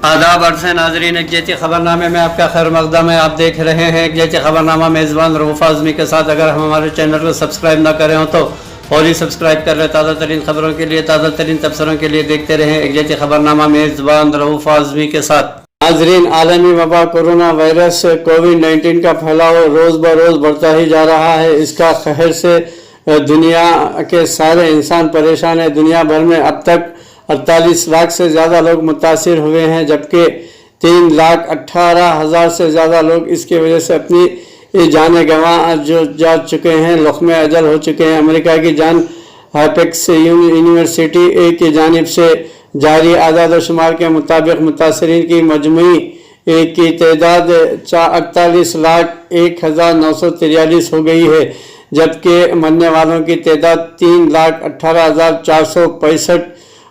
आदाब अर्ज़ नाज़रीन, एक जैसी ख़बरनामे में आपका खैर मक़दम है। आप देख रहे हैं एक जैसी ख़बरनामा मेज़बान रऊफ़ आज़मी के साथ। अगर हम हमारे चैनल को सब्सक्राइब ना करें हो तो फौरी सब्सक्राइब कर लें। ताज़ा तरीन ख़बरों के लिए, ताज़ा तरीन तबसरों के लिए देखते रहें एक जैसी ख़बरनामा मेज़बान रऊफ़ आज़मी के साथ। नाज़रीन, आलमी वबा कोरोना वायरस कोविड-19 का फैलाव रोज़ ब रोज़ बढ़ता ही जा रहा है। इसका कहर से दुनिया के सारे इंसान परेशान है। दुनिया भर में अब तक 48 लाख से ज़्यादा लोग मुतासिर हुए हैं, जबकि 3,18,000 से ज़्यादा लोग इसकी वजह से अपनी जानें गंवा जा चुके हैं, लुक़्मे अजल हो चुके हैं। अमेरिका की जान हाइपेक्स यूनिवर्सिटी की जानिब से जारी आदाद शुमार के मुताबिक मुतासरीन की मजमूई की तादाद 48,01,943 हो गई है, जबकि मरने वालों की तादाद 3,18,465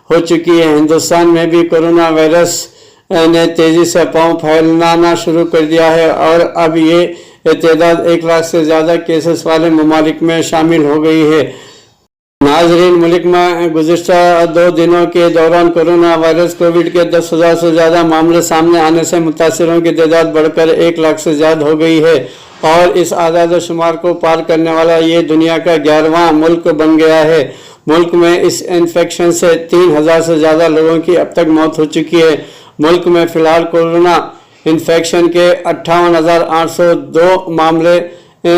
हो चुकी है। हिंदुस्तान में भी कोरोना वायरस ने तेज़ी से पांव फैलाना शुरू कर दिया है और अब ये तादाद 1 लाख से ज़्यादा केसेस वाले ममालिक में शामिल हो गई है। नाज़रीन, मुल्क में गुज़िश्ता 2 दिनों के दौरान कोरोना वायरस कोविड के 10,000 से ज़्यादा मामले सामने आने से मुतासरों की तादाद बढ़कर 1 लाख से ज़्यादा हो गई है और इस आदाद शुमार को पार करने वाला ये दुनिया का 11वां मुल्क बन गया है। मुल्क में इस इन्फेक्शन से 3,000 से ज़्यादा लोगों की अब तक मौत हो चुकी है। मुल्क में फ़िलहाल कोरोना इन्फेक्शन के 58,802 मामले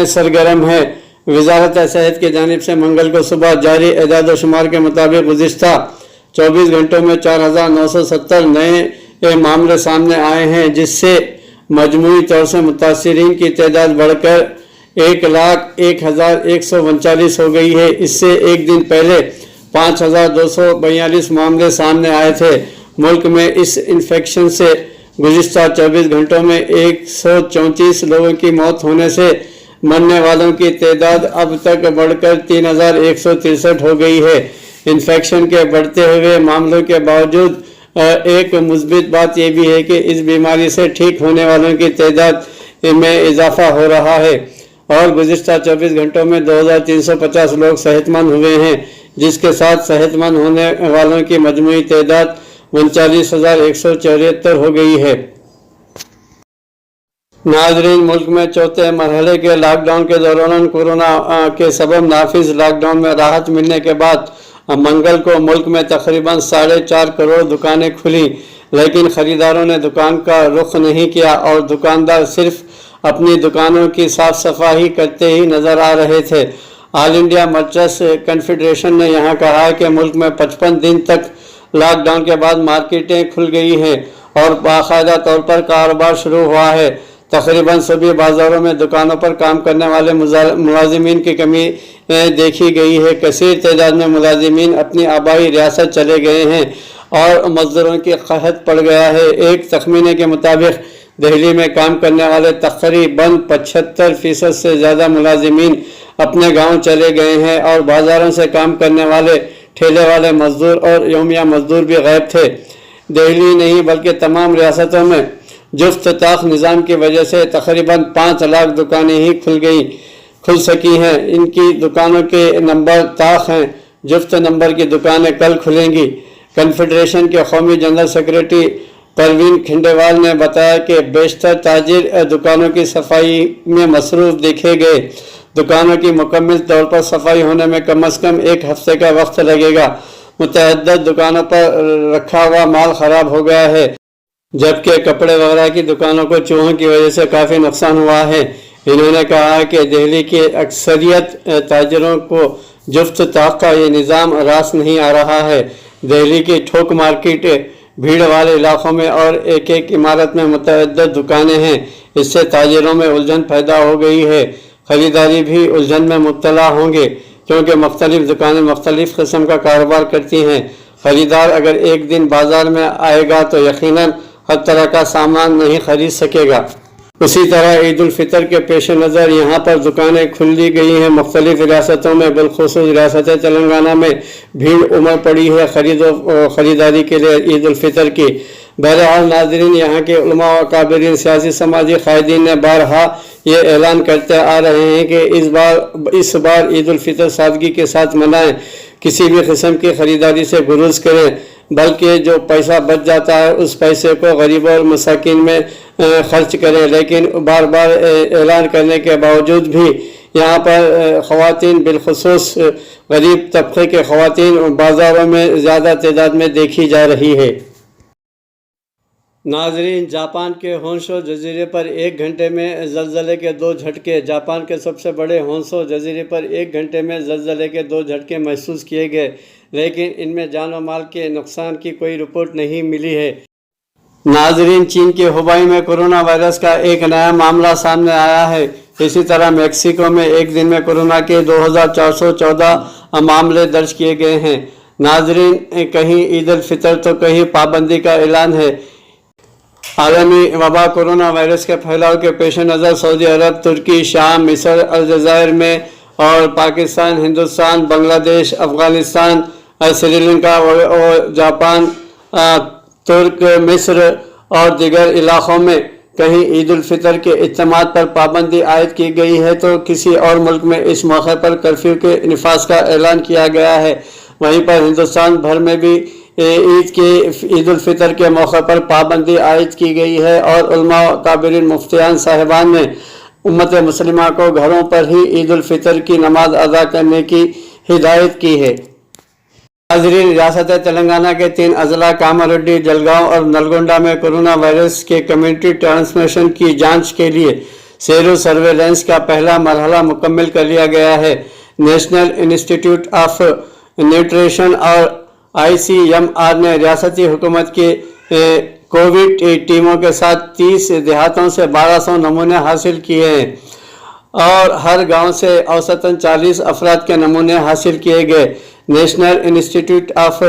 सरगर्म हैं। वज़ारत सेहत की जानिब से मंगल को सुबह जारी एदाद शुमार के मुताबिक गुज़िश्ता 24 घंटों में 4,970 नए मामले सामने आए हैं, जिससे मजमूई तौर से मुतासिरीन की तादाद बढ़कर 1,01,139 हो गई है। इससे एक दिन पहले 5,242 मामले सामने आए थे। मुल्क में इस इन्फेक्शन से गुज़िश्ता 24 घंटों में 134 लोगों की मौत होने से मरने वालों की तादाद अब तक बढ़कर 3,163 हो गई है। इन्फेक्शन के बढ़ते हुए मामलों के बावजूद एक मुस्बित बात यह भी है कि इस बीमारी से ठीक होने वालों की तादाद में इजाफा हो रहा है और गुज़िश्ता 24 घंटों में 2,350 लोग सेहतमंद हुए हैं, जिसके साथ सेहतमंद होने वालों की मजमूई तादाद 39,174 हो गई है। नाज़रीन, मुल्क में चौथे मरहले के लॉकडाउन के दौरान कोरोना के सबब नाफिज लॉकडाउन में राहत मिलने के बाद मंगल को मुल्क में तकरीबन 4.5 करोड़ दुकानें खुली, लेकिन ख़रीदारों ने दुकान का रुख नहीं किया और दुकानदार सिर्फ अपनी दुकानों की साफ सफाई करते ही नज़र आ रहे थे। ऑल इंडिया मर्चेंट्स कन्फेडरेशन ने यहाँ कहा है कि मुल्क में 55 दिन तक लॉकडाउन के बाद मार्केटें खुल गई हैं और बाकायदा तौर पर कारोबार शुरू हुआ है। तकरीबन सभी बाज़ारों में दुकानों पर काम करने वाले मुलाजिमीन की कमी देखी गई है। कसीर तादाद में मुलाजिमीन अपनी आबाई रियासत चले गए हैं और मजदूरों की कहत पड़ गया है। एक तखमीने के मुताबिक दिल्ली में काम करने वाले तकरीबन 75% से ज़्यादा मुलाजिमीन अपने गांव चले गए हैं और बाज़ारों से काम करने वाले ठेले वाले मजदूर और यौमिया मजदूर भी गायब थे। दिल्ली नहीं बल्कि तमाम रियासतों में जुफ्त ताख निज़ाम की वजह से तकरीबन 5 लाख दुकानें ही खुल सकी हैं। इनकी दुकानों के नंबर ताख हैं। जुफ्त नंबर की दुकानें कल खुलेंगी। कन्फेडरेशन के कौमी जनरल सेक्रेटरी परवीन खिंडेवाल ने बताया कि बेशतर ताजिर दुकानों की सफाई में मसरूफ़ देखे गए। दुकानों की मुकम्मल तौर पर सफाई होने में कम अज़ कम 1 हफ्ते का वक्त लगेगा। मुतअद्दिद दुकानों पर रखा हुआ माल ख़राब हो गया है, जबकि कपड़े वगैरह की दुकानों को चूहों की वजह से काफ़ी नुकसान हुआ है। इन्होंने कहा कि दिल्ली की अक्सरियत ताजिरों को जुफ्त ताक का ये निज़ाम रास नहीं आ रहा है। दिल्ली की थोक मार्केट भीड़ वाले इलाकों में और एक एक इमारत में मुतअद्दिद दुकानें हैं। इससे ताजिरों में उलझन पैदा हो गई है। ख़रीदारी भी उलझन में मुब्तला होंगे, क्योंकि मुख्तलिफ दुकानें मुख्तलिफ किस्म का कारोबार करती हैं। ख़रीदार अगर एक दिन बाज़ार में आएगा तो यकीनन हर तरह का सामान नहीं खरीद सकेगा। उसी तरह ईद उल फितर के पेश नज़र यहाँ पर दुकानें खुली गई हैं। मुख्तलिफ रियासतों में बिलखुसूस रियासत तेलंगाना में भीड़ उमड़ पड़ी है ख़रीदारी के लिए ईद उल फितर की। बहरहाल नाज़रीन, यहाँ के उलमा व काबिरीन सियासी समाजी कायदीन ने बारहा ये ऐलान करते आ रहे हैं कि इस बार ईद उल फितर सादगी के साथ मनाएं, किसी भी किस्म की ख़रीदारी से गुरेज करें। बल्कि जो पैसा बच जाता है उस पैसे को गरीबों और मसाकिन में खर्च करें। लेकिन बार बार ऐलान करने के बावजूद भी यहाँ पर ख़वातीन, बिलखुसूस गरीब तबके के ख़वातीन बाज़ारों में ज़्यादा तादाद में देखी जा रही है। नाजरीन, जापान के होंशो जजीरे पर 1 घंटे में ज़लज़ले के 2 झटके। जापान के सबसे बड़े होंशो जजीरे पर 1 घंटे में ज़लज़ले के 2 झटके महसूस किए गए, लेकिन इनमें जान और माल के नुकसान की कोई रिपोर्ट नहीं मिली है। नाजरीन, चीन के हुबई में कोरोना वायरस का एक नया मामला सामने आया है। इसी तरह मेक्सिको में एक दिन में कोरोना के 2414 मामले दर्ज किए गए हैं। नाजरीन, कहीं ईद उल फितर तो कहीं पाबंदी का ऐलान है। आलमी वबा कोरोना वायरस के फैलाव के पेश नज़र सऊदी अरब, तुर्की, शाम, मिस्र, अलजायर में और पाकिस्तान, हिंदुस्तान, बांग्लादेश, अफ़गानिस्तान, श्रीलंका और जापान, तुर्क, मिस्र और दीगर इलाक़ों में कहीं ईद उल फितर के इज्तिमात पर पाबंदी आयद की गई है तो किसी और मुल्क में इस मौके पर कर्फ्यू के निफाज का ऐलान किया गया है। वहीं पर हिंदुस्तान भर में भी ईद उल फितर के मौके पर पाबंदी आयद की गई है और उलमा, काबिरीन, मुफ्तियान साहिबान ने उम्मत मुस्लिमा को घरों पर ही ईद उल फितर की नमाज अदा करने की हिदायत की है। नाज़रीन, रियासत तेलंगाना के 3 अजला कामारेड्डी, जलगांव और नलगोंडा में कोरोना वायरस के कम्युनिटी ट्रांसमिशन की जांच के लिए सेरो सर्वेलेंस का पहला मरहला मुकम्मल कर लिया गया है। नेशनल इंस्टीट्यूट ऑफ न्यूट्रिशन और ICMR ने रियासती हुकूमत की कोविड टीमों के साथ 30 देहातों से 1200 नमूने हासिल किए हैं और हर गांव से औसतन 40 अफराद के नमूने हासिल किए गए। नेशनल इंस्टीट्यूट ऑफ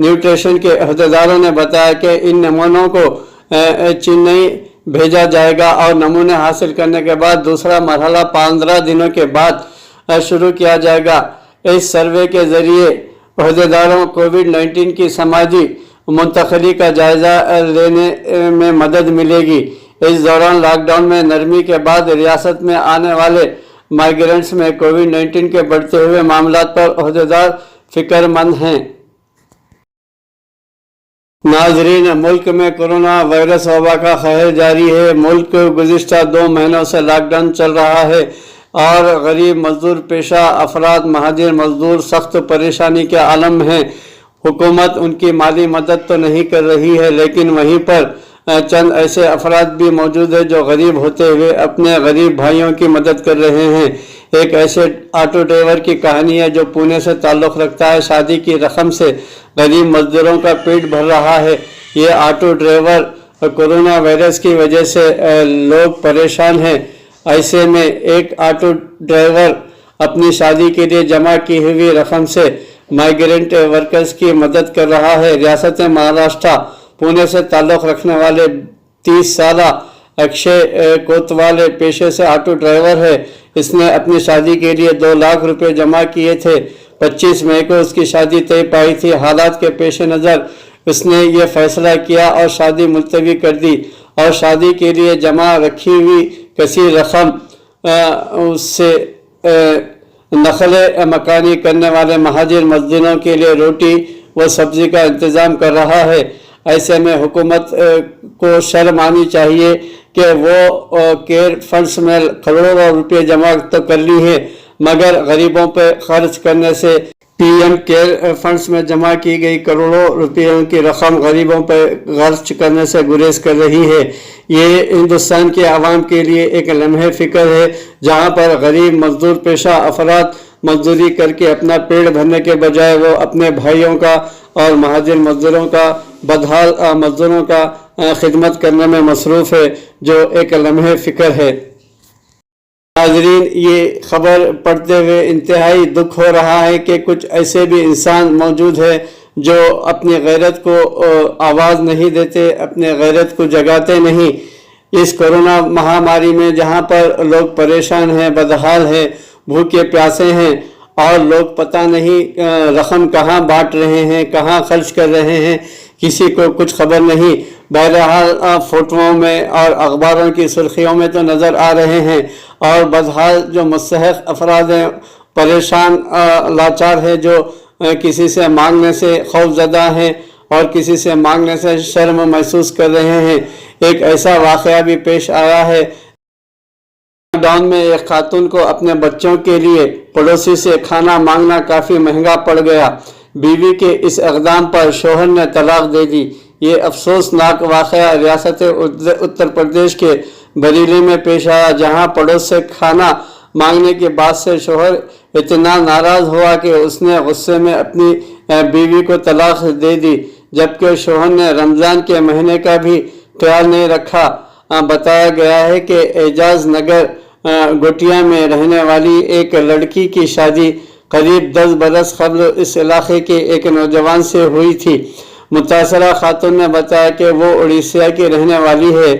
न्यूट्रिशन के अहदेदारों ने बताया कि इन नमूनों को चेन्नई भेजा जाएगा और नमूने हासिल करने के बाद दूसरा मरहला 15 दिनों के बाद शुरू किया जाएगा। इस सर्वे के जरिए अहदेदारों कोविड-19 की समाजी मुंतकली का जायजा लेने में मदद मिलेगी। इस दौरान लॉकडाउन में नरमी के बाद रियासत में आने वाले माइग्रेंट्स में कोविड-19 के बढ़ते हुए मामलात पर अहदेदार फिक्रमंद हैं। नाजरीन, मुल्क में कोरोना वायरस वबा का कहर जारी है। मुल्क गुज़िश्ता 2 महीनों से लॉकडाउन चल रहा है और गरीब मजदूर पेशा अफराद, महाजिर मजदूर सख्त परेशानी के आलम हैं। हुकूमत उनकी माली मदद तो नहीं कर रही है, लेकिन वहीं पर चंद ऐसे अफराद भी मौजूद है जो गरीब होते हुए अपने गरीब भाइयों की मदद कर रहे हैं। एक ऐसे ऑटो ड्राइवर की कहानी है जो पुणे से ताल्लुक़ रखता है। शादी की रकम से गरीब मजदूरों का पेट भर रहा है। ये ऑटो ड्राइवर कोरोना वायरस की वजह से लोग परेशान हैं। ऐसे में एक ऑटो ड्राइवर अपनी शादी के लिए जमा की हुई रकम से माइग्रेंट वर्कर्स की मदद कर रहा है। रियासत महाराष्ट्र पुणे से ताल्लुक़ रखने वाले 30 साल अक्षय कोतवाल पेशे से ऑटो ड्राइवर है। इसने अपनी शादी के लिए 2 लाख रुपए जमा किए थे। 25 मई को उसकी शादी तय पाई थी। हालात के पेश नज़र उसने ये फैसला किया और शादी मुलतवी कर दी और शादी के लिए जमा रखी हुई कसी रकम उससे नकल मकानी करने वाले महाजिर मजदूरों के लिए रोटी व सब्जी का इंतज़ाम कर रहा है। ऐसे में हुकूमत को शर्म आनी चाहिए कि वो केयर फंड्स में करोड़ों रुपये जमा तो कर ली है, मगर गरीबों पर खर्च करने से PM केयर फंड्स में जमा की गई करोड़ों रुपयों की रकम गरीबों पर खर्च करने से गुरेज कर रही है। ये हिंदुस्तान के आवाम के लिए एक लम्हे फ़िक्र है, जहाँ पर गरीब मजदूर पेशा अफराद मजदूरी करके अपना पेट भरने के बजाय वो अपने भाइयों का और महाजिर मजदूरों का, बदहाल मजदूरों का खिदमत करने में मसरूफ़ है, जो एक लम्हे फ़िक्र है। नाज़रीन, ये खबर पढ़ते हुए इंतहाई दुख हो रहा है कि कुछ ऐसे भी इंसान मौजूद है जो अपनी गैरत को आवाज़ नहीं देते, अपने गैरत को जगाते नहीं। इस कोरोना महामारी में जहाँ पर लोग परेशान हैं, बदहाल हैं, भूखे प्यासे हैं और लोग पता नहीं रकम कहाँ बांट रहे हैं, कहाँ खर्च कर रहे हैं, किसी को कुछ खबर नहीं। बहरहाल फोटोओं में और अखबारों की सुर्खियों में तो नज़र आ रहे हैं और बदहाल जो मुस्तहक़ अफराद हैं, परेशान लाचार है, जो किसी से मांगने से खौफज़दा हैं اور کسی سے مانگنے سے شرم محسوس کر رہے ہیں۔ ایک ایسا واقعہ بھی پیش آیا ہے۔ لاک ڈاؤن میں ایک خاتون کو اپنے بچوں کے لیے پڑوسی سے کھانا مانگنا کافی مہنگا پڑ گیا۔ بیوی کے اس اقدام پر شوہر نے طلاق دے دی۔ یہ افسوسناک واقعہ ریاست اتر پردیش کے بریلی میں پیش آیا، جہاں پڑوس سے کھانا مانگنے کی بات سے شوہر اتنا ناراض ہوا کہ اس نے غصے میں اپنی بیوی کو طلاق دے دی، جبکہ شوہر نے رمضان کے مہینے کا بھی خیال نہیں رکھا۔ بتایا گیا ہے کہ اعجاز نگر گٹیا میں رہنے والی ایک لڑکی کی شادی قریب 10 برس قبل اس علاقے کے ایک نوجوان سے ہوئی تھی۔ متاثرہ خاتون نے بتایا کہ وہ اڑیسہ کی رہنے والی ہے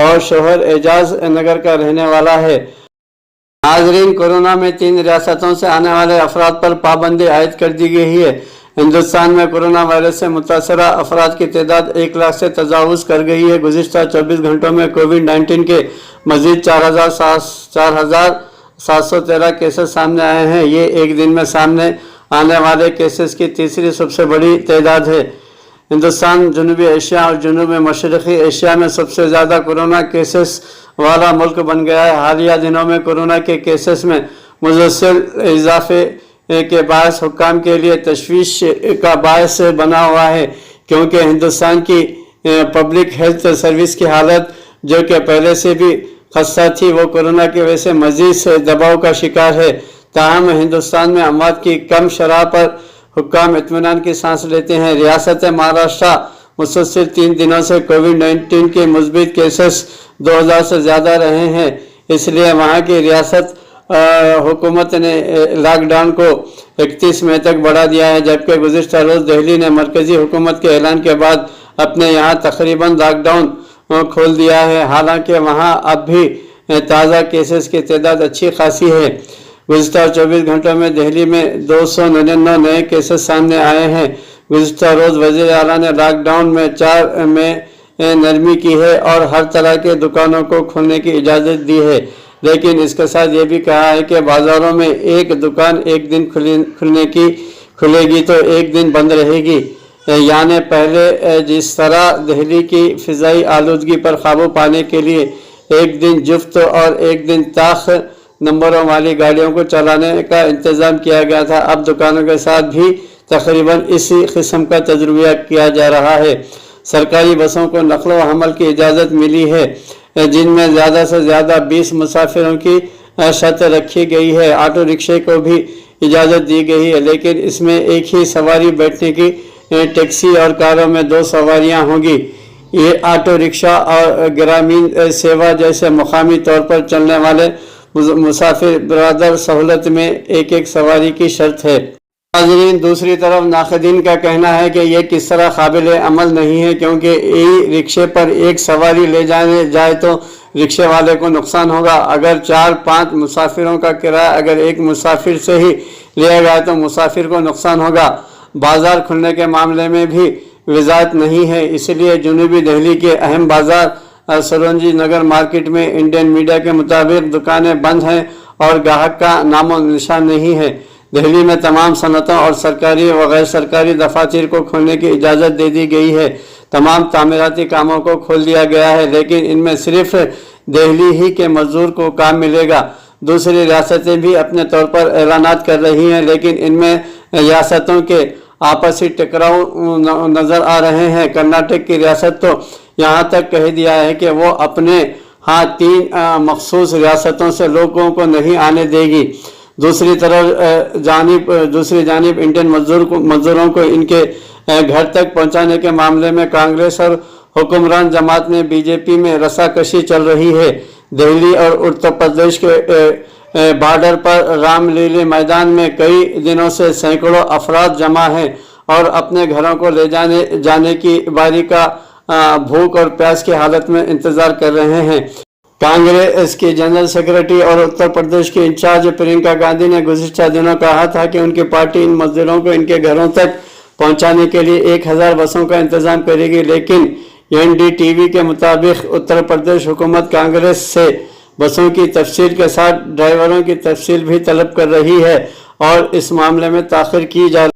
اور شوہر اعجاز نگر کا رہنے والا ہے۔ ناظرین، کورونا میں 3 ریاستوں سے آنے والے افراد پر پابندی عائد کر دی گئی ہے۔ ہندوستان میں کورونا وائرس سے متاثرہ افراد کی تعداد 1 لاکھ سے تجاوز کر گئی ہے۔ گزشتہ 24 گھنٹوں میں کووڈ-19 کے مزید 4,713 کیسز سامنے آئے ہیں۔ یہ ایک دن میں سامنے آنے والے کیسز کی تیسری سب سے بڑی تعداد ہے۔ ہندوستان جنوبی ایشیا اور جنوب مشرقی ایشیا میں سب سے زیادہ کورونا کیسز والا ملک بن گیا ہے۔ حالیہ دنوں میں کورونا کے کیسز میں مسلسل اضافے کے باعث حکام کے لیے تشویش کا باعث بنا ہوا ہے، کیونکہ ہندوستان کی پبلک ہیلتھ سروس کی حالت، جو کہ پہلے سے بھی خستہ تھی، وہ کورونا کی وجہ سے مزید دباؤ کا شکار ہے۔ تاہم ہندوستان میں اموات کی کم شرح پر حکام اطمینان کی سانس لیتے ہیں۔ ریاست مہاراشٹر مسلسل 3 دنوں سے کووڈ-19 کے مثبت کیسز 2000 سے زیادہ رہے ہیں، اس لیے وہاں کی ریاست حکومت نے لاک ڈاؤن کو 31 مئی تک بڑھا دیا ہے، جبکہ گزشتہ روز دہلی نے مرکزی حکومت کے اعلان کے بعد اپنے یہاں تقریباً لاک ڈاؤن کھول دیا ہے۔ حالانکہ وہاں اب بھی تازہ کیسز کی تعداد اچھی خاصی ہے۔ گزشتہ 24 گھنٹوں میں دہلی میں 299 نئے کیسز سامنے آئے ہیں۔ گزشتہ روز وزیر اعلیٰ نے لاک ڈاؤن میں 4 میں نرمی کی ہے اور ہر طرح کے دکانوں کو کھولنے کی اجازت دی ہے، لیکن اس کے ساتھ یہ بھی کہا ہے کہ بازاروں میں ایک دکان ایک دن کھلے گی تو ایک دن بند رہے گی۔ یعنی پہلے جس طرح دہلی کی فضائی آلودگی پر قابو پانے کے لیے ایک دن جفت اور ایک دن طاق نمبروں والی گاڑیوں کو چلانے کا انتظام کیا گیا تھا، اب دکانوں کے ساتھ بھی تقریباً اسی قسم کا تجربہ کیا جا رہا ہے۔ سرکاری بسوں کو نقل و حمل کی اجازت ملی ہے، جن میں زیادہ سے زیادہ 20 مسافروں کی شرط رکھی گئی ہے۔ آٹو رکشے کو بھی اجازت دی گئی ہے، لیکن اس میں ایک ہی سواری بیٹھنے کی ٹیکسی اور کاروں میں 2 سواریاں ہوں گی۔ یہ آٹو رکشہ اور گرامین سیوا جیسے مقامی طور پر چلنے والے مسافر برادر سہولت میں ایک سواری کی شرط ہے۔ ناظرین، دوسری طرف ناقدین کا کہنا ہے کہ یہ کس طرح قابل عمل نہیں ہے، کیونکہ ای رکشے پر ایک سواری لے جائے تو رکشے والے کو نقصان ہوگا۔ اگر 4-5 مسافروں کا کرایہ اگر ایک مسافر سے ہی لیا گیا تو مسافر کو نقصان ہوگا۔ بازار کھلنے کے معاملے میں بھی وضاحت نہیں ہے، اس لیے جنوبی دہلی کے اہم بازار سروجنی نگر مارکیٹ میں انڈین میڈیا کے مطابق دکانیں بند ہیں اور گاہک کا نام و نشان نہیں ہے۔ دہلی میں تمام صنعتوں اور سرکاری و غیر سرکاری دفاتر کو کھولنے کی اجازت دے دی گئی ہے۔ تمام تعمیراتی کاموں کو کھول دیا گیا ہے، لیکن ان میں صرف دہلی ہی کے مزدور کو کام ملے گا۔ دوسری ریاستیں بھی اپنے طور پر اعلانات کر رہی ہیں، لیکن ان میں ریاستوں کے آپسی ٹکراؤ نظر آ رہے ہیں۔ کرناٹک کی ریاست تو یہاں تک کہہ دیا ہے کہ وہ اپنے ہاں 3 مخصوص ریاستوں سے لوگوں کو نہیں آنے دے گی۔ دوسری جانب انڈین مزدوروں کو ان کے گھر تک پہنچانے کے معاملے میں کانگریس اور حکمران جماعت میں بی جے پی میں رساکشی چل رہی ہے۔ دہلی اور اتر پردیش کے بارڈر پر رام لیلا میدان میں کئی دنوں سے سینکڑوں افراد جمع ہیں اور اپنے گھروں کو لے جانے کی باری کا بھوک اور پیاس کی حالت میں انتظار کر رہے ہیں۔ کانگریس کی جنرل سیکرٹری اور اتر پردیش کی انچارج پرینکا گاندھی نے گزشتہ دنوں کہا تھا کہ ان کی پارٹی ان مزدوروں کو ان کے گھروں تک پہنچانے کے لیے 1000 بسوں کا انتظام کرے گی، لیکن این ڈی ٹی وی کے مطابق اتر پردیش حکومت کانگریس سے بسوں کی تفصیل کے ساتھ ڈرائیوروں کی تفصیل بھی طلب کر رہی ہے اور اس معاملے میں تاخیر کی جا رہی ہے۔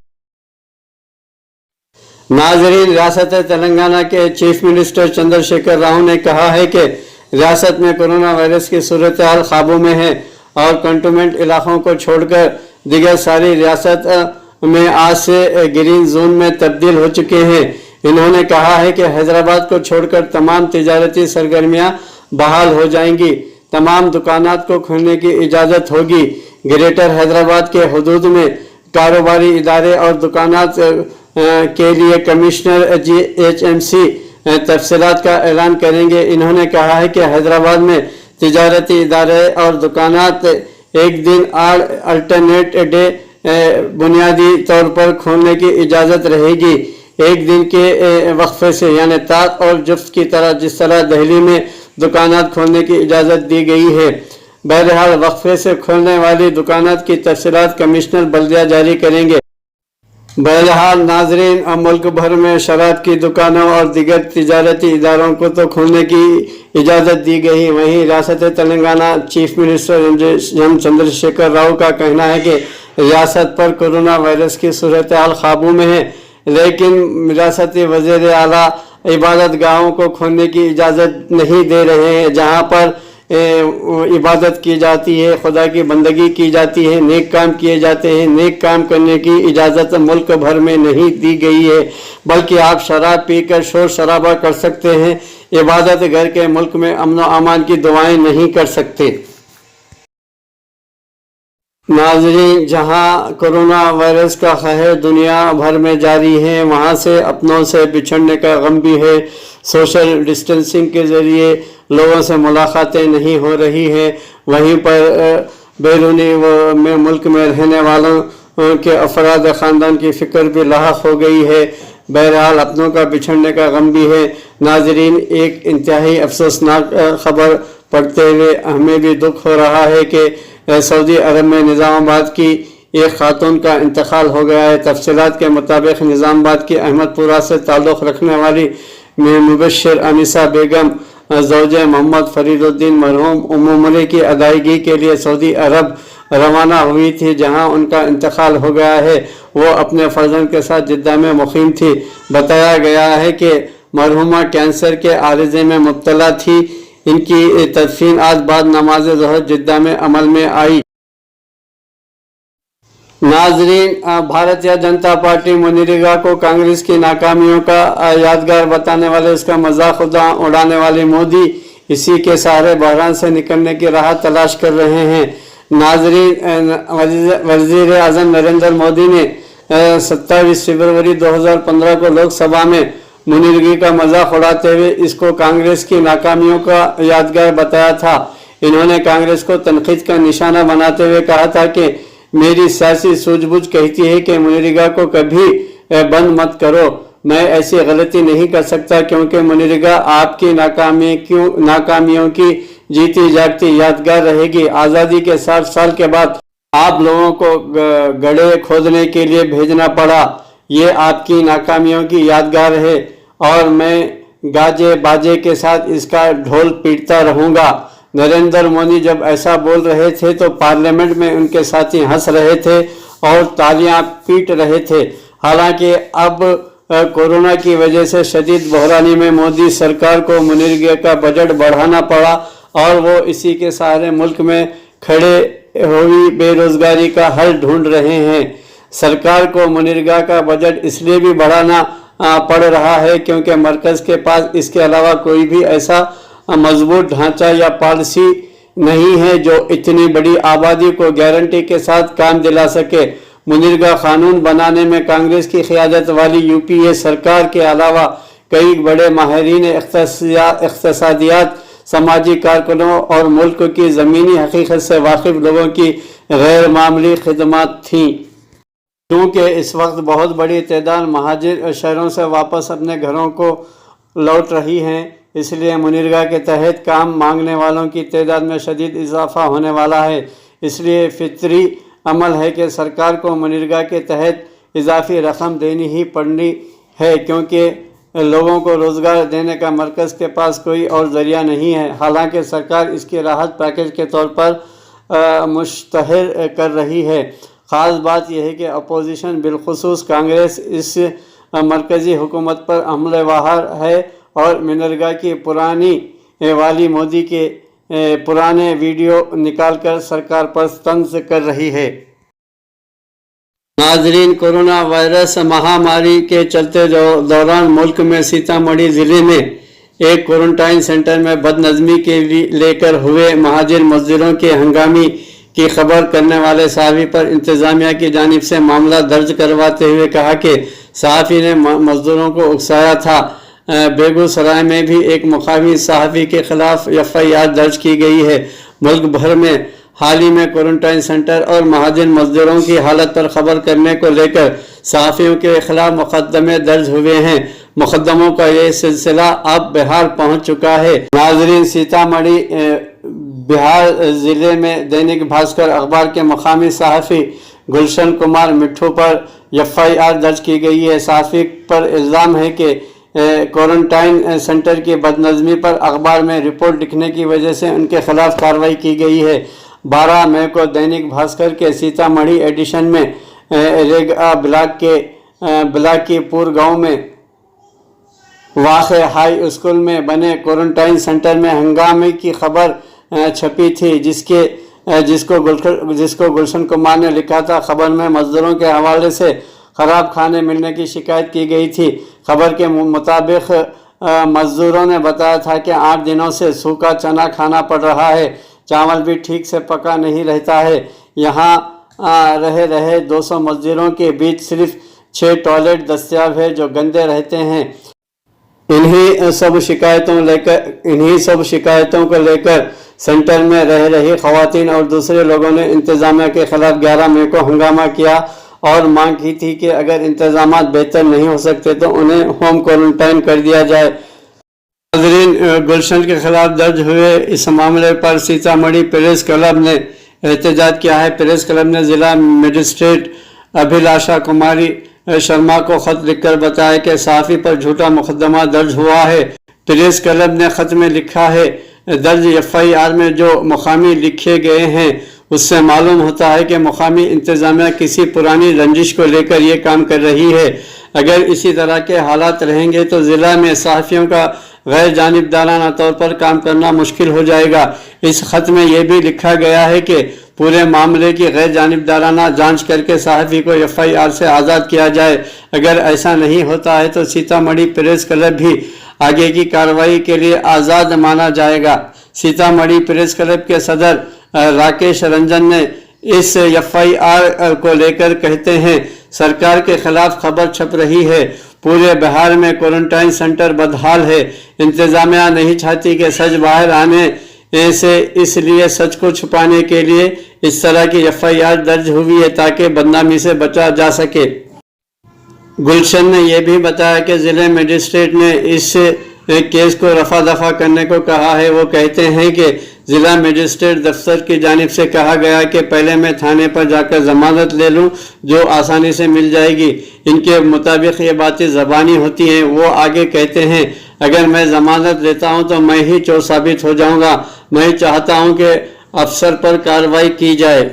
नाजरीन, रियासत तेलंगाना के चीफ मिनिस्टर चंद्रशेखर राव ने कहा है कि रियासत में कोरोना वायरस की सूरत हाल काबू में है और कंटेनमेंट इलाकों को छोड़कर दिगर सारी रियासत में आज से ग्रीन जोन में तब्दील हो चुके हैं। इन्होंने कहा है कि हैदराबाद को छोड़कर तमाम तिजारती सरगर्मियां बहाल हो जाएंगी, तमाम दुकानात को खोलने की इजाज़त होगी। ग्रेटर हैदराबाद के हदूद में कारोबारी इदारे और दुकानात के लिए कमिश्नर HMC तफसीलात का ऐलान करेंगे। इन्होंने कहा है कि हैदराबाद में तिजारती इदारे और दुकानात एक दिन अल्टरनेट डे बुनियादी तौर पर खोलने की इजाज़त रहेगी। एक दिन के वक्फे से यानी ताक और जुफ्त की तरह जिस तरह दिल्ली में दुकानात खोलने की इजाज़त दी गई है। बहरहाल वक्फे से खोलने वाली दुकानात की तफसीलात कमिश्नर बल्दिया जारी करेंगे। बहरहाल नाजरीन, मुल्क भर में शराब की दुकानों और दिगर तिजारती इदारों को तो खोलने की इजाज़त दी गई। वहीं रियासत तेलंगाना चीफ मिनिस्टर चंद्रशेखर राव का कहना है कि रियासत पर कोरोना वायरस की सूरत हाल काबू में है, लेकिन रियासती वज़ीर आला इबादत गाहों को खोलने की इजाज़त नहीं दे रहे हैं, जहां पर इबादत की जाती है, खुदा की बंदगी की जाती है, नेक काम किए जाते हैं। नेक काम करने की इजाज़त मुल्क भर में नहीं दी गई है, बल्कि आप शराब पीकर शोर शराबा कर सकते हैं, इबादत घर के मुल्क में अमन व अमान की दुआएं नहीं कर सकते। नाज़रीन, जहां कोरोना वायरस का कहर दुनिया भर में जारी है, वहां से अपनों से बिछड़ने का गम भी है। सोशल डिस्टेंसिंग के ज़रिए लोगों से मुलाकातें नहीं हो रही हैं। वहीं पर बैरूनी में मुल्क में रहने वालों के अफराद ख़ानदान की फ़िक्र भी लाहक हो गई है। बहरहाल अपनों का बिछड़ने का गम भी है। नाजरीन, एक इंतहाई अफसोसनाक ख़बर पढ़ते हुए हमें भी दुख हो रहा है कि सऊदी अरब में निज़ामाबाद की एक खातून का इंतकाल हो गया है। तफसीलात के मुताबिक निज़ामाबाद की अहमदपुरा से ताल्लुक़ रखने वाली मुबश्शिर अनीसा बेगम ज़ौजे मोहम्मद फरीदुद्दीन मरहूम उम्र की अदायगी के लिए सऊदी अरब रवाना हुई थी, जहां उनका इंतकाल हो गया है। वो अपने फर्जंद के साथ जिद्दा में मुकीम थी। बताया गया है कि मरहूमा कैंसर के आरिज़े में मुब्तला थी। इनकी तदफीन आज बाद नमाज ज़ोहर जिद्दा में अमल में आई। नाजरीन, भारतीय जनता पार्टी मनरेगा को कांग्रेस की नाकामियों का यादगार बताने वाले, उसका मजाक उड़ाने वाले मोदी इसी के सहारे बहरान से निकलने की राह तलाश कर रहे हैं। नाजरीन, वज़ीर आज़म नरेंद्र मोदी ने 27 फरवरी 2015 को लोकसभा में मनरेगा का मजाक उड़ाते हुए इसको कांग्रेस की नाकामियों का यादगार बताया था। इन्होंने कांग्रेस को तनकीद का निशाना बनाते हुए कहा था कि मेरी सियासी सूझबूझ कहती है कि मनरेगा को कभी बंद मत करो। मैं ऐसी गलती नहीं कर सकता, क्योंकि मनरेगा आपकी नाकामियों की जीती जागती यादगार रहेगी। आज़ादी के 60 साल के बाद आप लोगों को गड्ढे खोदने के लिए भेजना पड़ा, ये आपकी नाकामियों की यादगार है और मैं गाजे बाजे के साथ इसका ढोल पीटता रहूँगा। नरेंद्र मोदी जब ऐसा बोल रहे थे तो पार्लियामेंट में उनके साथी हंस रहे थे और तालियां पीट रहे थे। हालांकि अब कोरोना की वजह से शदीद बहरानी में मोदी सरकार को मनरेगा का बजट बढ़ाना पड़ा और वो इसी के सहारे मुल्क में खड़े हुई बेरोजगारी का हल ढूंढ रहे हैं। सरकार को मनरेगा का बजट इसलिए भी बढ़ाना पड़ रहा है क्योंकि मरकज़ के पास इसके अलावा कोई भी ऐसा मजबूत ढांचा या पॉलिसी नहीं है जो इतनी बड़ी आबादी को गारंटी के साथ काम दिला सके। मनरेगा कानून बनाने में कांग्रेस की क़यादत वाली यूपीए सरकार के अलावा कई बड़े माहिरीन इक़्तिसादियात, समाजी कारकुनों और मुल्क की ज़मीनी हकीकत से वाकिफ़ लोगों की गैर मामूली खिदमत थीं। क्योंकि इस वक्त बहुत बड़ी तादाद महाजिर शहरों से वापस अपने घरों को लौट रही हैं, इसलिए मनरेगा के तहत काम मांगने वालों की तादाद में शदीद इजाफा होने वाला है। इसलिए फितरी अमल है कि सरकार को मनरेगा के तहत इजाफी रकम देनी ही पड़नी है, क्योंकि लोगों को रोज़गार देने का मरकज़ के पास कोई और ज़रिया नहीं है। हालांकि सरकार इसके राहत पैकेज के तौर पर मुश्तहर कर रही है। ख़ास बात यह है कि अपोजिशन बिलखुसूस कांग्रेस इस मरकजी हुकूमत पर हमलावर है और मनरेगा की पुरानी वाली मोदी के पुराने वीडियो निकालकर सरकार पर तंज कर रही है। नाजरीन, कोरोना वायरस महामारी के चलते दौरान मुल्क में सीतामढ़ी ज़िले में एक क्वारंटाइन सेंटर में बदनज़मी के लेकर हुए महाजिर मजदूरों के हंगामे की खबर करने वाले सहाफ़ी पर इंतज़ामिया की जानिब से मामला दर्ज करवाते हुए कहा कि सहाफ़ी ने मजदूरों को उकसाया था। बेगूसराय में भी एक मुखालिफ सहाफ़ी के खिलाफ FIR दर्ज की गई है। मुल्क भर में हाल ही में क्वारंटाइन सेंटर और महाजन मजदूरों की हालत पर खबर करने को लेकर सहाफ़ियों के खिलाफ मुकदमे दर्ज हुए हैं। मुकदमों का ये सिलसिला अब बिहार पहुंच चुका है। नाजरीन, सीतामढ़ी बिहार ज़िले में दैनिक भास्कर अखबार के मकामी सहाफ़ी गुलशन कुमार मिट्ठू पर FIR दर्ज की गई है। सहाफ़ी पर इल्ज़ाम है कि क्वारंटाइन सेंटर की बदनज़मी पर अखबार में रिपोर्ट लिखने की वजह से उनके खिलाफ कार्रवाई की गई है। 12 मई को दैनिक भास्कर के सीतामढ़ी एडिशन में रेगा ब्लॉक के पूर गांव में वाक़ हाई स्कूल में बने क्वारंटाइन सेंटर में हंगामे की खबर छपी थी, जिसको गुलशन कुमार ने लिखा था। खबर में मजदूरों के हवाले से ख़राब खाने मिलने की शिकायत की गई थी। खबर के मुताबिक मजदूरों ने बताया था कि 8 दिनों से सूखा चना खाना पड़ रहा है, चावल भी ठीक से पका नहीं रहता है। यहाँ रहे 200 मजदूरों के बीच सिर्फ 6 टॉयलेट दस्तयाब है जो गंदे रहते हैं। इन्हीं सब शिकायतों को लेकर सेंटर में रह रही खवातीन और दूसरे लोगों ने इंतजामिया के खिलाफ 11 मई को हंगामा किया और मांग की थी कि अगर इंतजामात बेहतर नहीं हो सकते तो उन्हें होम क्वारंटाइन कर दिया जाए। नाज़रीन, गुलशन के खिलाफ दर्ज हुए इस मामले पर सीतामढ़ी प्रेस क्लब ने एहतजाज किया है। प्रेस क्लब ने जिला मजिस्ट्रेट अभिलाषा कुमारी शर्मा को खत लिखकर बताया कि सहाफ़ी पर झूठा मुकदमा दर्ज हुआ है। प्रेस क्लब ने खत में लिखा है, दर्ज FIR में जो मुकामी लिखे गए हैं उससे मालूम होता है कि मुकामी इंतजामिया किसी पुरानी रंजिश को लेकर ये काम कर रही है। अगर इसी तरह के हालात रहेंगे तो ज़िला में सहाफ़ियों का गैर जानिबदाराना तौर पर काम करना मुश्किल हो जाएगा। इस खत में यह भी लिखा गया है कि पूरे मामले की गैर जानिबदाराना जांच करके सहाफ़ी को FIR से आज़ाद किया जाए। अगर ऐसा नहीं होता है तो सीतामढ़ी प्रेस क्लब भी आगे की कार्रवाई के लिए आज़ाद माना जाएगा। सीतामढ़ी प्रेस क्लब के सदर राकेश रंजन ने इस FIR को लेकर कहते हैं, सरकार के खिलाफ खबर छप रही है। पूरे बिहार में क्वारंटाइन सेंटर बदहाल है। इंतजामिया नहीं चाहती कि सच बाहर आने से, इसलिए सच को छुपाने के लिए इस तरह की FIR दर्ज हुई है ताकि बदनामी से बचा जा सके। गुलशन ने यह भी बताया कि जिले मजिस्ट्रेट ने इस केस को रफा दफा करने को कहा है। वो कहते हैं कि जिला मजिस्ट्रेट दफ्तर की जानिब से कहा गया कि पहले मैं थाने पर जाकर जमानत ले लूं जो आसानी से मिल जाएगी। इनके मुताबिक ये बातें ज़बानी होती हैं। वो आगे कहते हैं, अगर मैं जमानत लेता हूं तो मैं ही चोर साबित हो जाऊंगा। मैं चाहता हूं कि अफसर पर कार्रवाई की जाए।